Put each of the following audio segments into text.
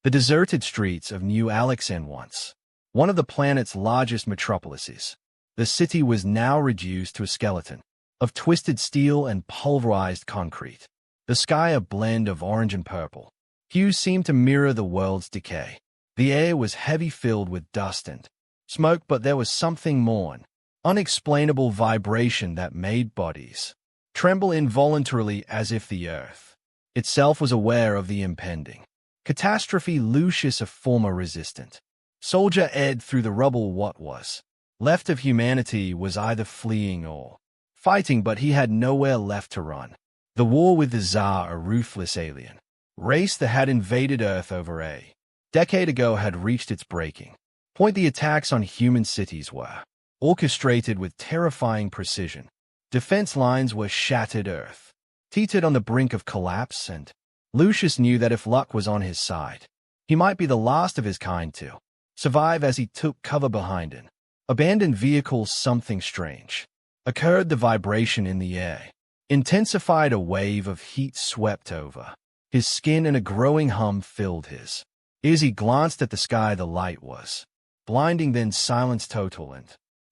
The deserted streets of New Alexandria once, one of the planet's largest metropolises. The city was now reduced to a skeleton of twisted steel and pulverized concrete. The sky a blend of orange and purple. Hues seemed to mirror the world's decay. The air was heavy, filled with dust and smoke, but there was something more, an unexplainable vibration that made bodies tremble involuntarily, as if the earth itself was aware of the impending catastrophe. Lucius, a former resistant soldier, edged through the rubble. What was left of humanity was either fleeing or fighting, but he had nowhere left to run. The war with the Tsar, a ruthless alien race that had invaded Earth over a decade ago, had reached its breaking point. The attacks on human cities were orchestrated with terrifying precision. Defense lines were shattered, Earth teetered on the brink of collapse, and Lucius knew that if luck was on his side, he might be the last of his kind to survive. As he took cover behind an abandoned vehicle, something strange occurred. The vibration in the air intensified. A wave of heat swept over his skin, and a growing hum filled his ears. He glanced at the sky. The light was blinding, then silence, total and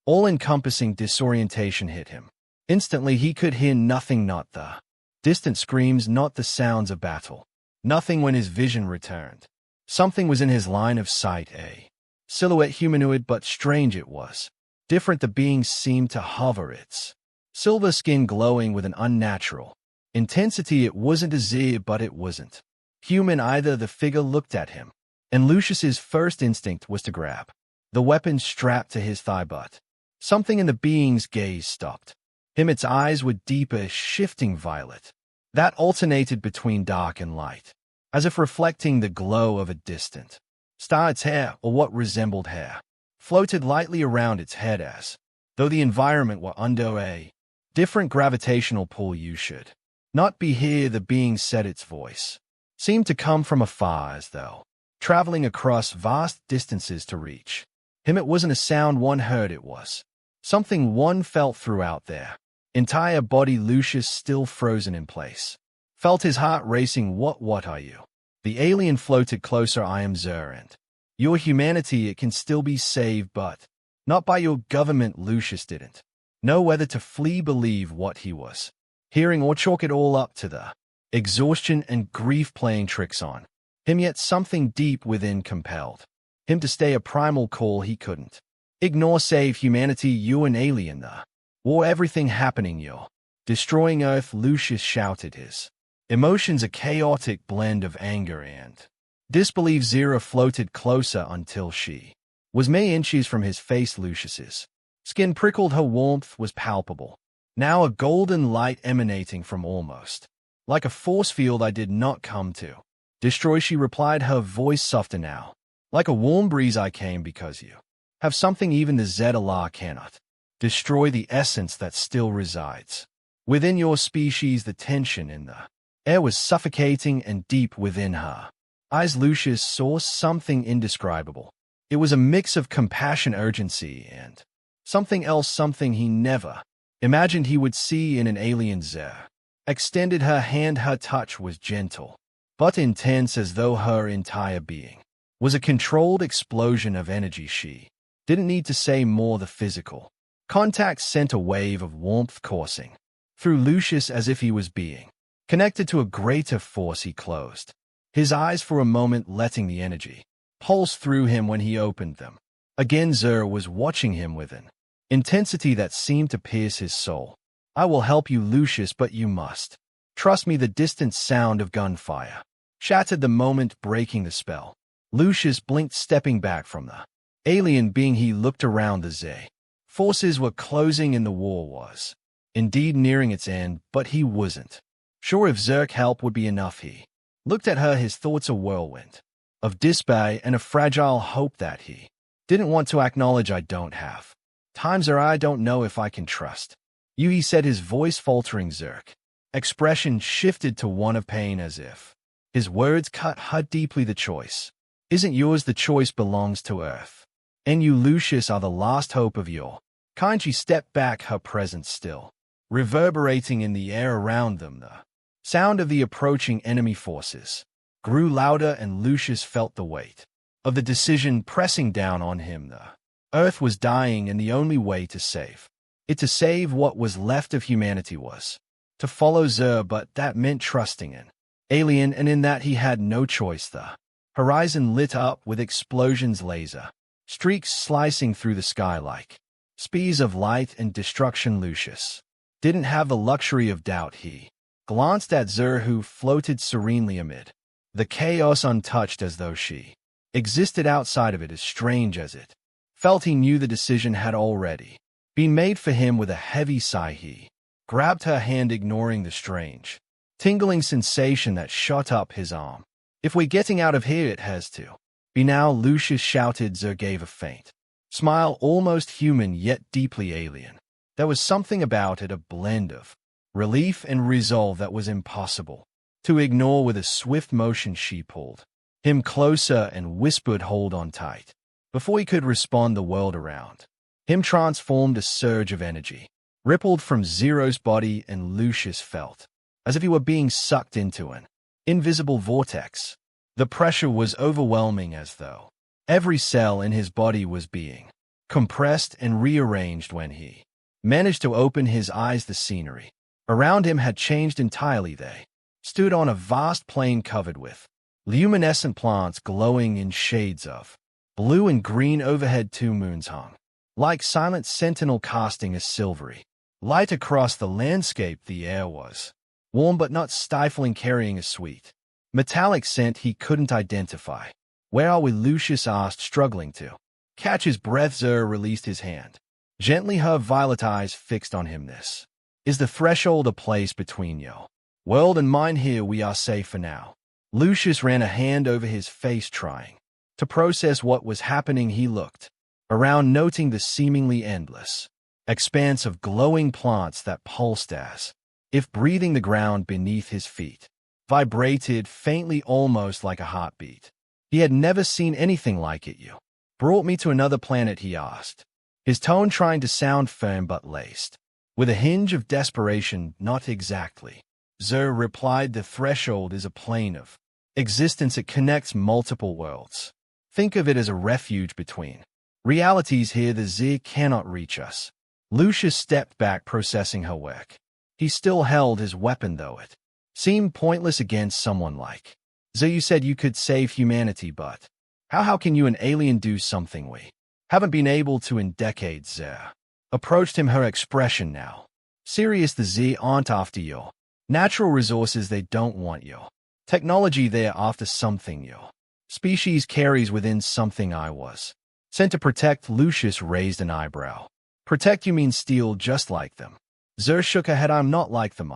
all-encompassing disorientation hit him. Instantly he could hear nothing, not the distant screams, not the sounds of battle. Nothing. When his vision returned, something was in his line of sight, a silhouette, humanoid, but strange it was. Different. The being seemed to hover, its silver skin glowing with an unnatural intensity. It wasn't a Zir, but it wasn't human either. The figure looked at him, and Lucius's first instinct was to grab the weapon strapped to his thigh, but something in the being's gaze stopped him. Its eyes were deeper, shifting violet that alternated between dark and light, as if reflecting the glow of a distant star. Its hair, or what resembled hair, floated lightly around its head, as though the environment were under a different gravitational pull. You should not be here, the being said. Its voice seemed to come from afar, as though traveling across vast distances to reach him. It wasn't a sound one heard, it was something one felt throughout their entire body. Lucius, still frozen in place, felt his heart racing. What are you? The alien floated closer. I am Zur, and your humanity, it can still be saved, but not by your government. Lucius didn't know whether to flee, believe what he was hearing, or chalk it all up to the exhaustion and grief playing tricks on him. Yet something deep within compelled him to stay, a primal call he couldn't ignore. Save humanity. You an alien, the war, everything happening, you're destroying Earth. Lucius shouted, his emotions a chaotic blend of anger and disbelief. Zira floated closer until she was mere inches from his face. Lucius's skin prickled. Her warmth was palpable, now a golden light emanating from almost like a force field. I did not come to destroy, she replied, her voice softer now, like a warm breeze. I came because you have something even the ZLR cannot destroy, the essence that still resides within your species. The tension in the air was suffocating, and deep within her eyes Lucius saw something indescribable. It was a mix of compassion, urgency, and something else, something he never imagined he would see in an alien. Zer extended her hand. Her touch was gentle but intense, as though her entire being was a controlled explosion of energy. She didn't need to say more. The physical contact sent a wave of warmth coursing through Lucius, as if he was being connected to a greater force. He closed his eyes for a moment, letting the energy pulse through him. When he opened them again, Zur was watching him with an intensity that seemed to pierce his soul. I will help you, Lucius, but you must trust me. The distant sound of gunfire shattered the moment, breaking the spell. Lucius blinked, stepping back from the alien being. He looked around. The Z forces were closing, and the war was indeed nearing its end, but he wasn't sure if Zerk's help would be enough. He looked at her, his thoughts a whirlwind of despair and a fragile hope that he didn't want to acknowledge. I don't have times, or I don't know if I can trust you, he said, his voice faltering. Zerk's expression shifted to one of pain, as if his words cut her deeply. The choice isn't yours, the choice belongs to Earth, and you, Lucius, are the last hope of your kind. She stepped back, her presence still reverberating in the air around them, the sound of the approaching enemy forces grew louder, and Lucius felt the weight of the decision pressing down on him. The Earth was dying, and the only way to save what was left of humanity was to follow Zer, but that meant trusting an alien, and in that he had no choice. The horizon lit up with explosions, laser streaks slicing through the sky like speeds of light and destruction. Lucius didn't have the luxury of doubt. He glanced at Zer, who floated serenely amid the chaos, untouched, as though she existed outside of it. As strange as it felt, he knew the decision had already been made for him. With a heavy sigh, he grabbed her hand, ignoring the strange, tingling sensation that shot up his arm. "If we're getting out of here, it has to be now," Lucius shouted. Zer gave a faint smile, almost human yet deeply alien. There was something about it, a blend of relief and resolve, that was impossible to ignore. With a swift motion, she pulled him closer and whispered, "Hold on tight." Before he could respond, the world around him transformed. A surge of energy rippled from Zero's body, and Lucius felt as if he were being sucked into an invisible vortex. The pressure was overwhelming, as though every cell in his body was being compressed and rearranged. When he managed to open his eyes, the scenery around him had changed entirely. They stood on a vast plain covered with luminescent plants glowing in shades of blue and green. Overhead, 2 moons hung like silent sentinel, casting a silvery light across the landscape. The air was warm but not stifling, carrying a sweet metallic scent he couldn't identify. "Where are we?" Lucius asked, struggling to catch his breath. Zer released his hand gently, her violet eyes fixed on him. "This is the threshold, a place between your world and mine. Here we are safe for now." Lucius ran a hand over his face, trying to process what was happening. He looked around, noting the seemingly endless expanse of glowing plants that pulsed as if breathing. The ground beneath his feet vibrated faintly, almost like a heartbeat. He had never seen anything like it. "You brought me to another planet?" he asked, his tone trying to sound firm but laced with a hinge of desperation. "Not exactly," Zer replied. "The threshold is a plane of existence. It connects multiple worlds. Think of it as a refuge between realities. Here, the Z cannot reach us." Lucius stepped back, processing her work. He still held his weapon, though it seemed pointless against someone like Zer. "You said you could save humanity, but how can you, an alien, do something we haven't been able to in decades?" Zer approached him, her expression now serious. "The Z aren't after your natural resources. They don't want your technology. They're after something your species carries within, something I was sent to protect." Lucius raised an eyebrow. "Protect? You mean steal, just like them?" Zer shook her head. "I'm not like them.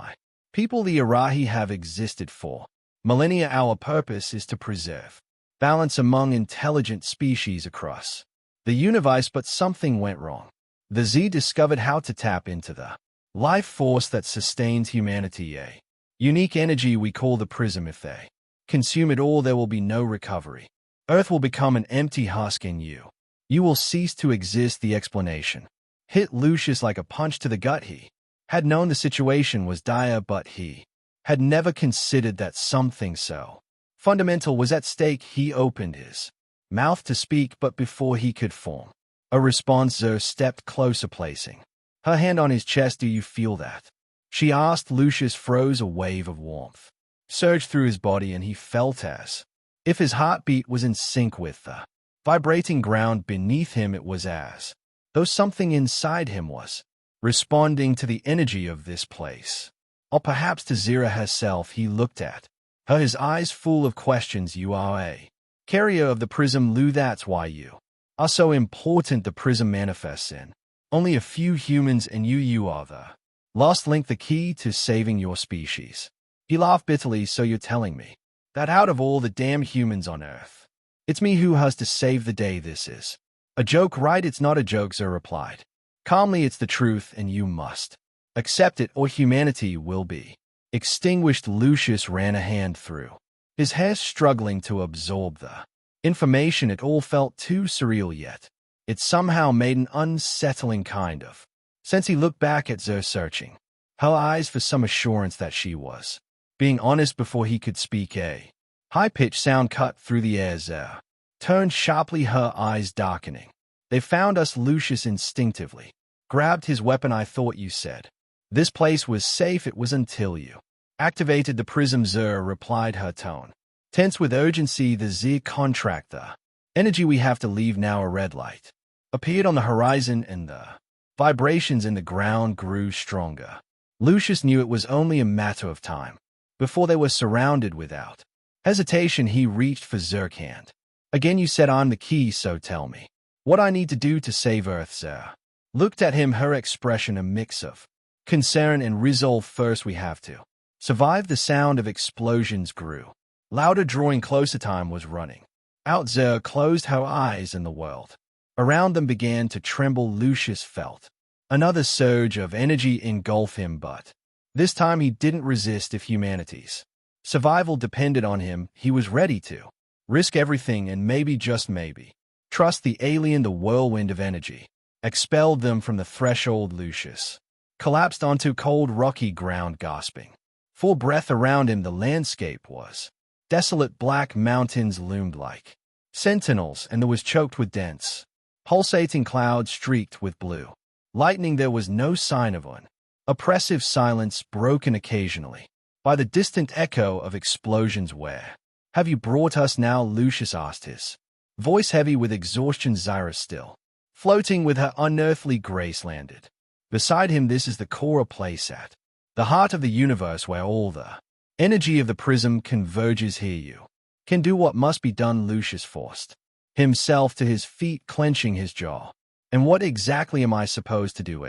People, the Arahi, have existed for millennia. Our purpose is to preserve balance among intelligent species across the universe, but something went wrong. The Z discovered how to tap into the life force that sustains humanity, a unique energy we call the prism. If they consume it all, there will be no recovery. Earth will become an empty husk, and you will cease to exist." The explanation hit Lucius like a punch to the gut. He had known the situation was dire, but he had never considered that something so fundamental was at stake. He opened his mouth to speak, but before he could form a response, Zer stepped closer, placing her hand on his chest. "Do you feel that?" she asked. Lucius froze. A wave of warmth surged through his body, and he felt as if his heartbeat was in sync with the vibrating ground beneath him. It was as though something inside him was responding to the energy of this place. Or perhaps to Zira herself. He looked at her, his eyes full of questions. "You are a carrier of the prism, Lu. That's why you are so important. The prism manifests in only a few humans, and you are the lost link, the key to saving your species." He laughed bitterly. "So you're telling me that out of all the damn humans on Earth, it's me who has to save the day? This is a joke, right?" "It's not a joke," Zer replied calmly. "It's the truth, and you must accept it, or humanity will be extinguished." Lucius ran a hand through his hair, struggling to absorb the information. It all felt too surreal, yet it somehow made an unsettling kind of sense. He looked back at Zer, searching her eyes for some assurance that she was being honest before he could speak. A High-pitched sound cut through the air. Zer turned sharply, her eyes darkening. They found us, Lucius instinctively grabbed his weapon. I thought you said this place was safe. It was until you activated the prism. Zer replied, her tone tense with urgency. The Z contractor energy we have to leave now. A red light appeared on the horizon and the vibrations in the ground grew stronger. Lucius knew it was only a matter of time before they were surrounded. Without hesitation, he reached for Zer's hand. Again, you said I'm the key, so tell me what I need to do to save Earth. Zer looked at him, her expression a mix of concern and resolve. First, we have to survive. The sound of explosions grew louder, drawing closer. Time was running out. Zer closed her eyes and the world around them began to tremble. Lucius felt another surge of energy engulf him, but this time he didn't resist. If humanity's survival depended on him, he was ready to risk everything and maybe, just maybe, trust the alien. The whirlwind of energy expelled them from the threshold. Lucius collapsed onto cold, rocky ground, gasping for breath. Around him, the landscape was desolate. Black mountains loomed like sentinels, and there was choked with dense, pulsating clouds streaked with blue lightning. There was no sign of an oppressive silence, broken occasionally by the distant echo of explosions. Where have you brought us now? Lucius asked, his voice heavy with exhaustion. Zyra, still floating with her unearthly grace, landed beside him. This is the core, a place at the heart of the universe where all the energy of the prism converges. Here you can do what must be done. Lucius forced himself to his feet, clenching his jaw. And what exactly am I supposed to do?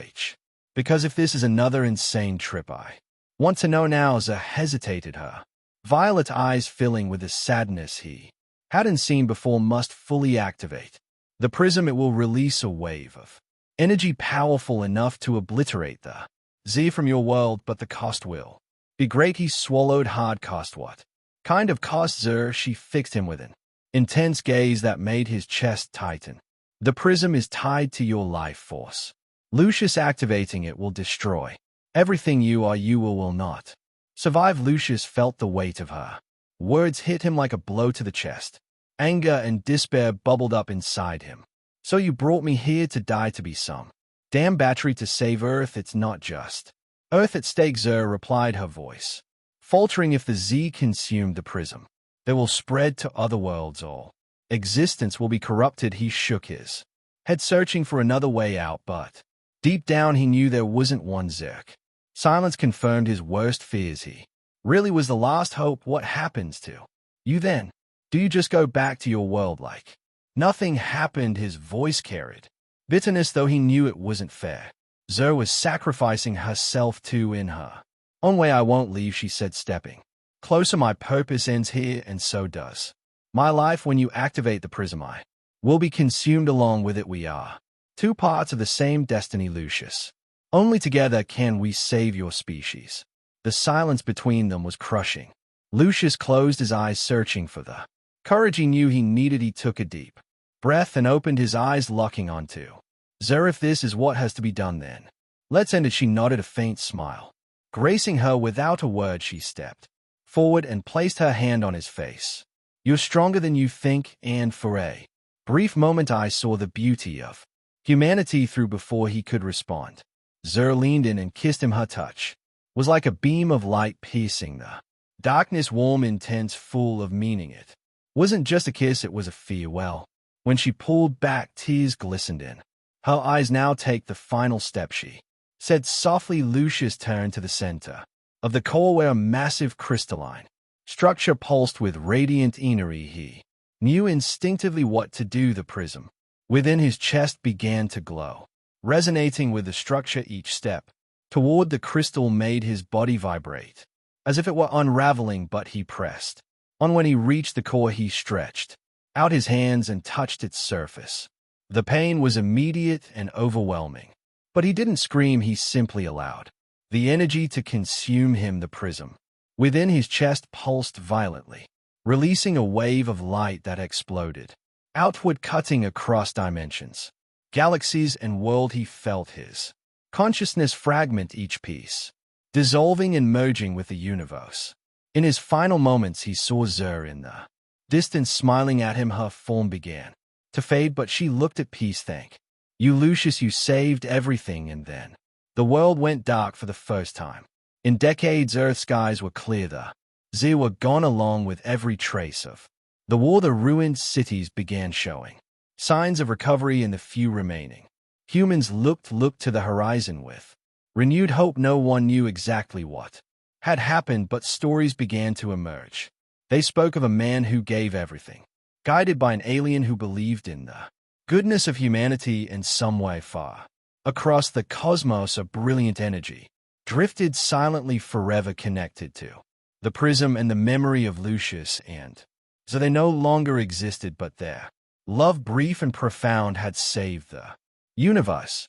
Because if this is another insane trip, I want to know now. Zer hesitated, her violet eyes filling with a sadness he hadn't seen before. Must fully activate the prism. It will release a wave of energy powerful enough to obliterate the Z from your world, but the cost will be great. He swallowed hard. Cost? What kind of cost? Zer, she fixed him with an intense gaze that made his chest tighten. The prism is tied to your life force. Lucius, activating it will destroy everything you are. You will not survive. Lucius felt the weight of her words hit him like a blow to the chest. Anger and despair bubbled up inside him. So you brought me here to die, to be some damn battery to save Earth? It's not just Earth at stake, Zer replied, her voice faltering. If the Z consumed the prism, they will spread to other worlds. All existence will be corrupted. He shook his head, searching for another way out, but deep down he knew there wasn't one. Zerk silence confirmed his worst fears. He really was the last hope. What happens to you then? Do you just go back to your world like nothing happened? His voice carried bitterness, though he knew it wasn't fair. Zer was sacrificing herself too in her own way. I won't leave, she said, stepping closer. My purpose ends here, and so does my life. When you activate the prism, I will be consumed along with it. We are two parts of the same destiny, Lucius. Only together can we save your species. The silence between them was crushing. Lucius closed his eyes, searching for the courage he knew he needed. He took a deep breath and opened his eyes, locking onto Zer. If this is what has to be done, then let's end it. She nodded, a faint smile gracing her. Without a word, she stepped forward and placed her hand on his face. You're stronger than you think, and for a brief moment I saw the beauty of humanity through before he could respond. Zer leaned in and kissed him. Her touch was like a beam of light piercing the darkness, warm, intense, full of meaning. It wasn't just a kiss, it was a farewell. When she pulled back, tears glistened in her eyes. Now take the final step, she said softly. Lucius turned to the center of the core, where a massive crystalline structure pulsed with radiant energy. He knew instinctively what to do. The prism within his chest began to glow, resonating with the structure. Each step toward the crystal made his body vibrate, as if it were unraveling, but he pressed on. When he reached the core, he stretched out his hands and touched its surface. The pain was immediate and overwhelming, but he didn't scream. He simply allowed the energy to consume him. The prism within his chest pulsed violently, releasing a wave of light that exploded outward, cutting across dimensions, galaxies, and world. He felt his consciousness fragment, each piece dissolving and merging with the universe. In his final moments, he saw Zer in the distance smiling at him. Her form began to fade, but she looked at peace. Thank you, Lucius, you saved everything. And then the world went dark for the first time. In decades, Earth's skies were clear. The Z were gone along with every trace of the war. The ruined cities began showing signs of recovery, and the few remaining humans looked to the horizon with renewed hope. No one knew exactly what had happened, but stories began to emerge. They spoke of a man who gave everything, guided by an alien who believed in the goodness of humanity. In some way far across the cosmos, a brilliant energy drifted silently, forever connected to the prism and the memory of Lucius, and so they no longer existed, but their love, brief and profound, had saved the universe.